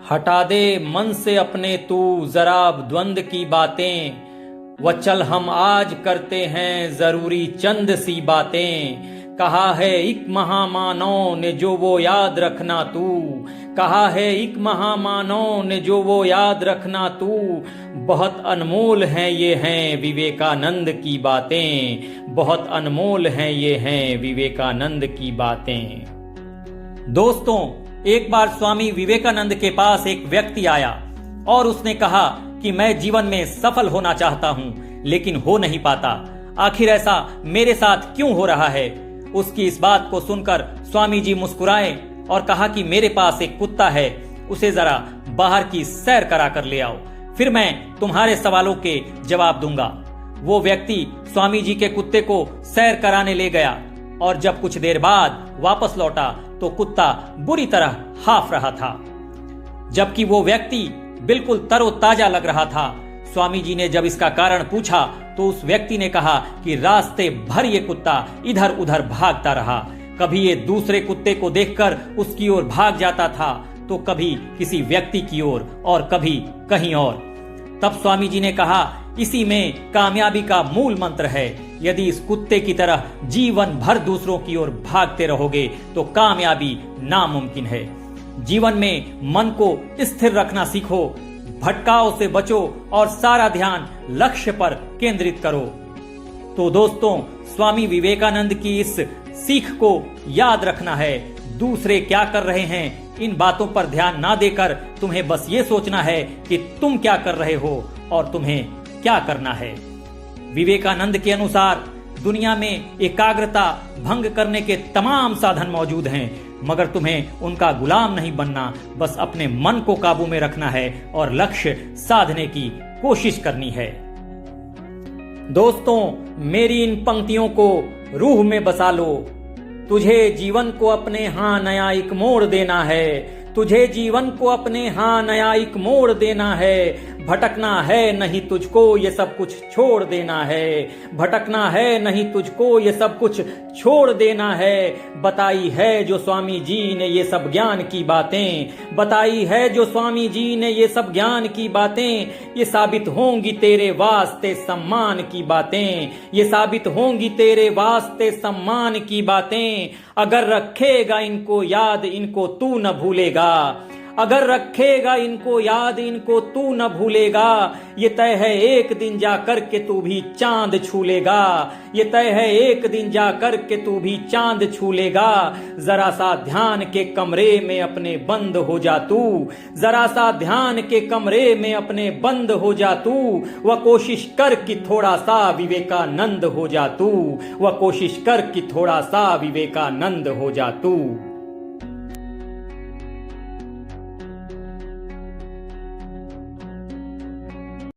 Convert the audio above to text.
हटा दे मन से अपने तू जरा द्वंद की बातें, व चल हम आज करते हैं जरूरी चंद सी बातें। कहा है एक महामानव ने जो वो याद रखना तू, कहा है एक महामानव ने जो वो याद रखना तू। बहुत अनमोल हैं ये हैं विवेकानंद की बातें, बहुत अनमोल हैं ये हैं विवेकानंद की बातें। दोस्तों, एक बार स्वामी विवेकानंद के पास एक व्यक्ति आया और उसने कहा कि मैं जीवन में सफल होना चाहता हूं, लेकिन हो नहीं पाता। आखिर ऐसा मेरे साथ क्यों हो रहा है? उसकी इस बात को सुनकर स्वामी जी मुस्कुराए और कहा कि मेरे पास एक कुत्ता है, उसे जरा बाहर की सैर करा कर ले आओ, फिर मैं तुम्हारे सवालों के जवाब दूंगा। वो व्यक्ति स्वामी जी के कुत्ते को सैर कराने ले गया और जब कुछ देर बाद वापस लौटा तो कुत्ता बुरी तरह हाफ रहा था, जबकि वो व्यक्ति बिल्कुल तरोताजा लग रहा था। स्वामी जी ने जब इसका कारण पूछा तो उस व्यक्ति ने कहा कि रास्ते भर ये कुत्ता इधर उधर भागता रहा। कभी ये दूसरे कुत्ते को देखकर उसकी ओर भाग जाता था, तो कभी किसी व्यक्ति की ओर और कभी कहीं और। तब स्वामी जी ने कहा, इसी में कामयाबी का मूल मंत्र है। यदि इस कुत्ते की तरह जीवन भर दूसरों की ओर भागते रहोगे तो कामयाबी नामुमकिन है। जीवन में मन को स्थिर रखना सीखो, भटकाव से बचो और सारा ध्यान लक्ष्य पर केंद्रित करो। तो दोस्तों, स्वामी विवेकानंद की इस सीख को याद रखना है। दूसरे क्या कर रहे हैं इन बातों पर ध्यान ना देकर तुम्हें बस ये सोचना है कि तुम क्या कर रहे हो और तुम्हें क्या करना है। विवेकानंद के अनुसार दुनिया में एकाग्रता भंग करने के तमाम साधन मौजूद हैं, मगर तुम्हें उनका गुलाम नहीं बनना, बस अपने मन को काबू में रखना है और लक्ष्य साधने की कोशिश करनी है। दोस्तों, मेरी इन पंक्तियों को रूह में बसा लो। तुझे जीवन को अपने हाँ नया एक मोड़ देना है, तुझे जीवन को अपने हाँ नया एक मोड़ देना है। भटकना है नहीं तुझको ये सब कुछ छोड़ देना है, भटकना है नहीं तुझको ये सब कुछ छोड़ देना है। बताई है जो स्वामी जी ने ये सब ज्ञान की बातें, बताई है जो स्वामी जी ने ये सब ज्ञान की बातें। ये साबित होंगी तेरे वास्ते सम्मान की बातें, ये साबित होंगी तेरे वास्ते सम्मान की बातें। अगर रखेगा इनको याद इनको तू न भूलेगा, अगर रखेगा इनको याद इनको तू न भूलेगा। ये तय है एक दिन जाकर के तू भी चांद छू लेगा, ये तय है एक दिन जाकर के तू भी चांद छू लेगा। जरा सा ध्यान के कमरे में अपने बंद हो जा तू, जरा सा ध्यान के कमरे में अपने बंद हो जा तू। वह कोशिश कर कि थोड़ा सा विवेकानंद हो जा तू, वह कोशिश कर कि थोड़ा सा विवेकानंद हो जा तू।